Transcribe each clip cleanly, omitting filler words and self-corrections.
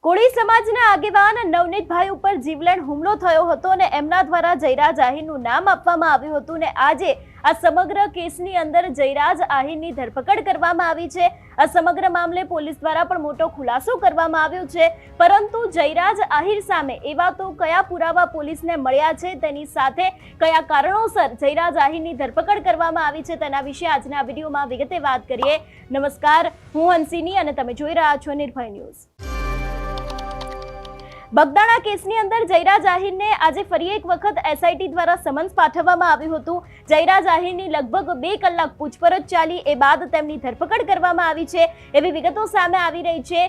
કોળી સમાજના આગેવાન નવનીતભાઈ ઉપર જીવલેણ હુમલો થયો હતો અને એમના દ્વારા જયરાજ આહિરનું નામ આપવામાં આવ્યું હતું ને આજે આ સમગ્ર કેસની અંદર જયરાજ આહિરની ધરપકડ કરવામાં આવી છે। આ સમગ્ર મામલે પોલીસ દ્વારા પણ મોટો ખુલાસો કરવામાં આવ્યો છે, પરંતુ જયરાજ આહિર સામે એવા તો કયા પુરાવા પોલીસને મળ્યા છે, તેની સાથે કયા કારણોસર જયરાજ આહિરની ધરપકડ કરવામાં આવી છે, તેના વિશે આજના વિડીયોમાં વિગતે વાત કરીએ। નમસ્કાર, હું હંસિની અને તમે જોઈ રહ્યા છો નિર્ભય ન્યૂઝ। બગદાણા કેસની અંદર જયરાજ આહિરને આજે ફરી એક વખત એસઆઈટી દ્વારા સમન્સ પાઠવવામાં આવ્યું હતું। જયરાજ આહિરની લગભગ 2 કલાક પૂછપરછ ચાલી એ બાદ તેમની ધરપકડ કરવામાં આવી છે એવી વિગતો સામે આવી રહી છે।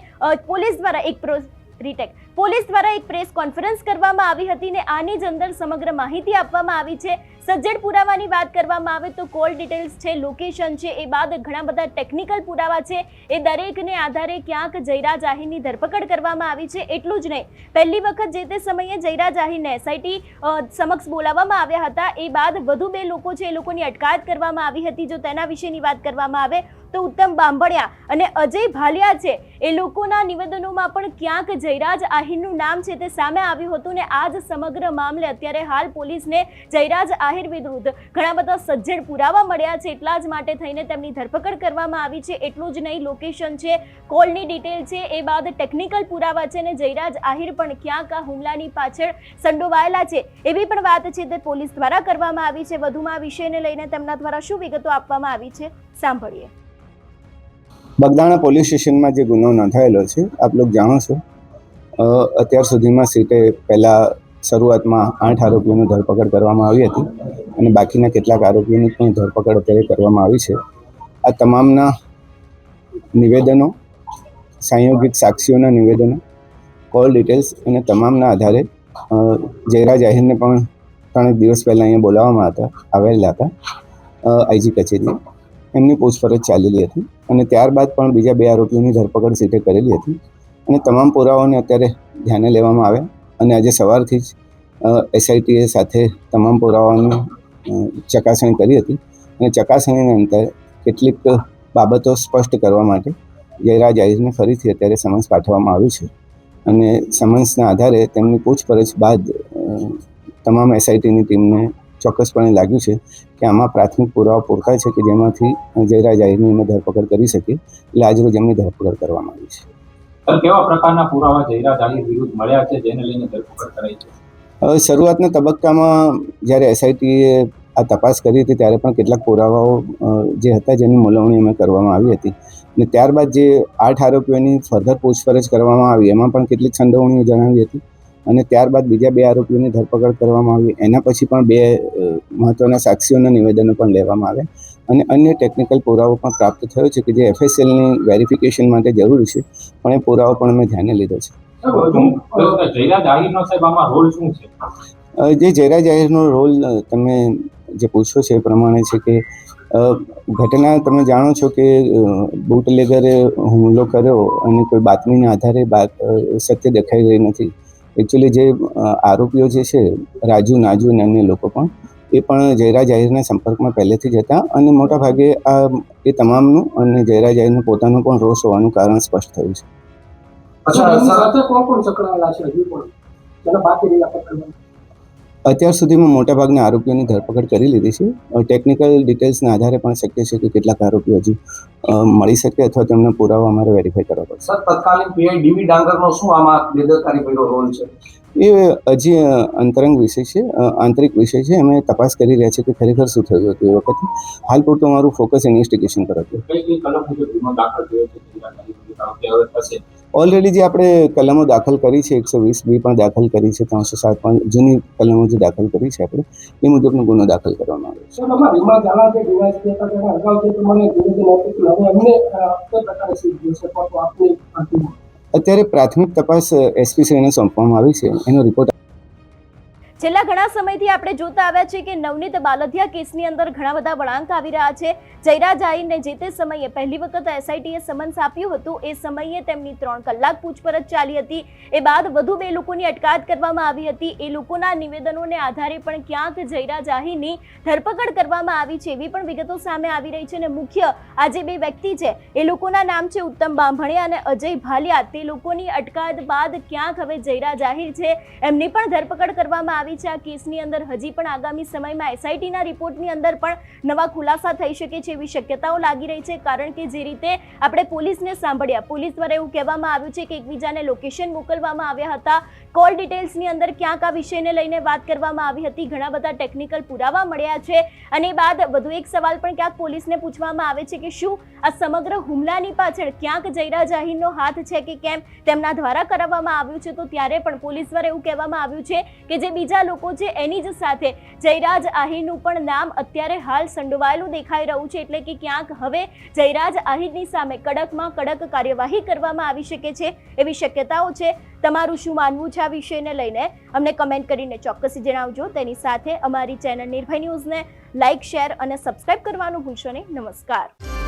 પોલીસ દ્વારા એક પ્રેસ કોન્ફરન્સ કરવામાં આવી હતી ને આની જ અંદર સમગ્ર માહિતી આપવામાં આવી છે। સજ્જડ પુરાવાની વાત કરવામાં આવે તો કોલ ડિટેલ્સ છે, લોકેશન છે, એ બાદ ઘણા બધા ટેકનિકલ પુરાવા છે, એ દરેકને આધારે ક્યાંક જયરાજ આહિરની ધરપકડ કરવામાં આવી છે। એટલું જ નહીં, પહેલી વખત જે તે સમયે જયરાજ આહિરને એસઆઈટી સમક્ષ બોલાવવામાં આવ્યા હતા, એ બાદ વધુ 2 લોકો છે એ લોકોની અટકાયત કરવામાં આવી હતી। જો તેના વિશેની વાત કરવામાં આવે તો ઉત્તમ બાંભણિયા અને અજય ભાલિયા છે એ લોકોના નિવેદનોમાં પણ ક્યાંક જયરાજ આહિરનું નામ છે તે સામે આવ્યું હતું ને આ જ સમગ્ર મામલે અત્યારે હાલ પોલીસને જયરાજ આહિર વિરુદ્ધ ઘણા બધા સજ્જડ પુરાવા મળ્યા છે, એટલા જ માટે થઈને તેમની ધરપકડ કરવામાં આવી છે। એટલું જ નહીં, લોકેશન છે, કોલની ડિટેલ છે, એ બાદ ટેકનિકલ પુરાવા છે ને જયરાજ આહિર પણ ક્યાંક આ હુમલાની પાછળ સંડોવાયેલા છે એવી પણ વાત છે તે પોલીસ દ્વારા કરવામાં આવી છે। વધુમાં આ વિષયને લઈને તેમના દ્વારા શું વિગતો આપવામાં આવી છે, સાંભળીએ। બગદાણા પોલીસ સ્ટેશનમાં જે ગુનો નોંધાયેલો છે, આપ લોકો જાણો છો, અત્યાર સુધીમાં સીટે પહેલાં શરૂઆતમાં 8 આરોપીઓની ધરપકડ કરવામાં આવી હતી અને બાકીના કેટલાક આરોપીઓની પણ ધરપકડ અત્યારે કરવામાં આવી છે। આ તમામના નિવેદનો, સંયોગિત સાક્ષીઓના નિવેદનો, કોલ ડિટેલ્સ અને તમામના આધારે જયરાજ આહિરને પણ 3 દિવસ પહેલાં અહીંયા બોલાવવામાં આવેલા હતા આઈજી કચેરીએ। એમની પૂછપરછ ચાલેલી હતી અને ત્યારબાદ પણ બીજા 2 આરોપીઓની ધરપકડ સીટે કરેલી હતી અને તમામ પુરાવાઓને અત્યારે ધ્યાને લેવામાં આવે અને આજે સવારથી જ એસઆઈટીએ સાથે તમામ પુરાવાઓની ચકાસણી કરી હતી અને ચકાસણીના અંતે કેટલીક બાબતો સ્પષ્ટ કરવા માટે જયરાજ આહિરને ફરીથી અત્યારે સમન્સ પાઠવવામાં આવ્યું છે અને સમન્સના આધારે તેમની પૂછપરછ બાદ તમામ એસઆઈટીની ટીમને ચોક્કસપણે લાગ્યું છે કે આમાં પ્રાથમિક પુરાવા પૂરતા છે કે જેમાંથી જયરાજ આહિરની અમે ધરપકડ કરી શકીએ, એટલે આજરોજ એમની ધરપકડ કરવામાં આવી છે। કેવા પ્રકારના પુરાવા જયરાજ આહિર વિરુદ્ધ મળ્યા છે જેને લઈને ધરપકડ કરાઈ છે? શરૂઆતના તબક્કામાં જ્યારે એસઆઈટીએ આ તપાસ કરી હતી ત્યારે પણ કેટલાક પુરાવાઓ જે હતા જેની મૂલવણી અમે કરવામાં આવી હતી અને ત્યારબાદ જે 8 આરોપીઓની ફર્ધર પૂછપરછ કરવામાં આવી એમાં પણ કેટલીક સંડોવણીઓ જણાવી હતી અને ત્યારબાદ બીજા 2 આરોપીઓની ધરપકડ કરવામાં આવી। એના પછી પણ 2 મહત્ત્વના સાક્ષીઓના નિવેદનો પણ લેવામાં આવ્યા અને અન્ય ટેકનિકલ પુરાવો પણ પ્રાપ્ત થયો છે કે જે એફએસએલની વેરિફિકેશન માટે જરૂરી છે, પણ એ પુરાવો પણ અમે ધ્યાને લીધો છે। જયરાજ આહિરનો સાહેબ આમાં રોલ શું છે? જે જયરાજ આહિરનો રોલ તમે જે પૂછો છે એ પ્રમાણે છે કે ઘટના તમે જાણો છો કે બુટલેગરે હુમલો કર્યો અને કોઈ બાતમીના આધારે સત્ય દેખાઈ રહી નથી। એકચ્યુઅલી જે આરોપીઓ જે છે, રાજુ, નાજુ અને અન્ય લોકો પણ એ પણ જયરાજ આહિરના સંપર્કમાં પહેલેથી જ હતા અને મોટાભાગે એ તમામનું અને જયરાજ આહિરનું પોતાનું પણ રોષ હોવાનું કારણ સ્પષ્ટ થયું છે। અત્યાર સુધીમાં મોટાભાગના આરોપીઓની ધરપકડ કરી લીધી છે। ટેકનિકલ ડિટેલ્સના આધારે પણ શક્ય છે કે કેટલાક આરોપીઓ હજુ મળી શકે અથવા તેમના પુરાવા અમારે વેરીફાઈ કરવા પડશે। સર, તત્કાલીન પીઆઈ ડીવી ડાંગરનો શું આમાં બેદરકારી ભર્યો રોલ છે? એ હજી અંતરંગ વિષય છે, આંતરિક વિષય છે। અમે તપાસ કરી રહ્યા છીએ કે ખરેખર શું થયું હતું એ વખતે। હાલ પૂરતું અમારું ફોકસ ઇન્વેસ્ટિગેશન પર હતું। ઓલરેડી જે આપણે કલમો દાખલ કરી છે, 120B પણ દાખલ કરી છે, 307 પણ જૂની કલમો જે દાખલ કરી છે આપણે એ મુજબનો ગુનો દાખલ કરવામાં આવ્યો છે। અત્યારે પ્રાથમિક તપાસ એસપી શ્રીને સોંપવામાં આવી છે, એનો રિપોર્ટ છેલ્લા ઘણા સમયથી આપણે જોતા આવ્યા છે કે નવનીત બાલધિયા કેસની અંદર ઘણા બધા વળાંક આવી રહ્યા છે. જયરા જાહીરને જે તે સમયે પહેલી વખત એસઆઈટીએ સમન્સ આપ્યું હતું. એ સમયે તેમની 3 કલાક પૂછપરછ ચાલી હતી. એ બાદ વધુ 2 લોકોની અટકાયત કરવામાં આવી હતી. એ લોકોના નિવેદનોને આધારે પણ ક્યાંક જયરા જાહીરની ધરપકડ કરવામાં આવી છે એવી પણ વિગતો સામે આવી રહી છે. અને મુખ્ય આ જે 2 વ્યક્તિ છે એ લોકોના નામ છે ઉત્તમ બાંભણિયા અને અજય ભાલિયા. તે લોકોની અટકાયત બાદ ક્યાંક હવે જયરા જાહીર છે એમની પણ ધરપકડ કરવામાં આવી છે. આ કેસની અંદર હજી પણ આગામી સમયમાં એસઆઈટીના રિપોર્ટની અંદર પણ નવા ખુલાસા થઈ શકે છે એવી શક્યતાઓ લાગી રહી છે. કારણ કે જે રીતે આપણે પોલીસને સાંભળ્યા, પોલીસ દ્વારા એવું કહેવામાં આવ્યું છે કે એકબીજાને લોકેશન મોકલવામાં આવ્યા હતા. કોલ ડિટેલ્સની અંદર ક્યાંક આ વિષયને લઈને વાત કરવામાં આવી હતી. ઘણા બધા ટેકનિકલ પુરાવા મળ્યા છે. અને બાદ વધુ એક સવાલ પણ ક્યાંક પોલીસને પૂછવામાં આવે છે કે શું આ સમગ્ર હુમલાની પાછળ ક્યાંક જયરા જાહીરનો હાથ છે કે કેમ, તેમના દ્વારા કરાવવામાં આવ્યું છે. તો ત્યારે પણ પોલીસ દ્વારા એવું કહેવામાં આવ્યું છે કે જે બીજા લોકો છે એની જ સાથે જયરાજ આહીરનું પણ નામ અત્યારે હાલ સંડોવાયેલું દેખાઈ રહ્યું છે. એટલે કે ક્યાંક હવે જયરાજ આહીરની સામે કડકમાં કડક કાર્યવાહી કરવામાં આવી શકે છે એવી શક્યતાઓ છે. તમારું શું માનવું છે આ વિષયને લઈને અમને કમેન્ટ કરીને ચોક્કસ જણાવજો. તેની સાથે અમારી ચેનલ નિર્ભય ન્યૂઝને લાઇક, શેર અને સબસ્ક્રાઇબ કરવાનું ભૂલશો નહીં. નમસ્કાર.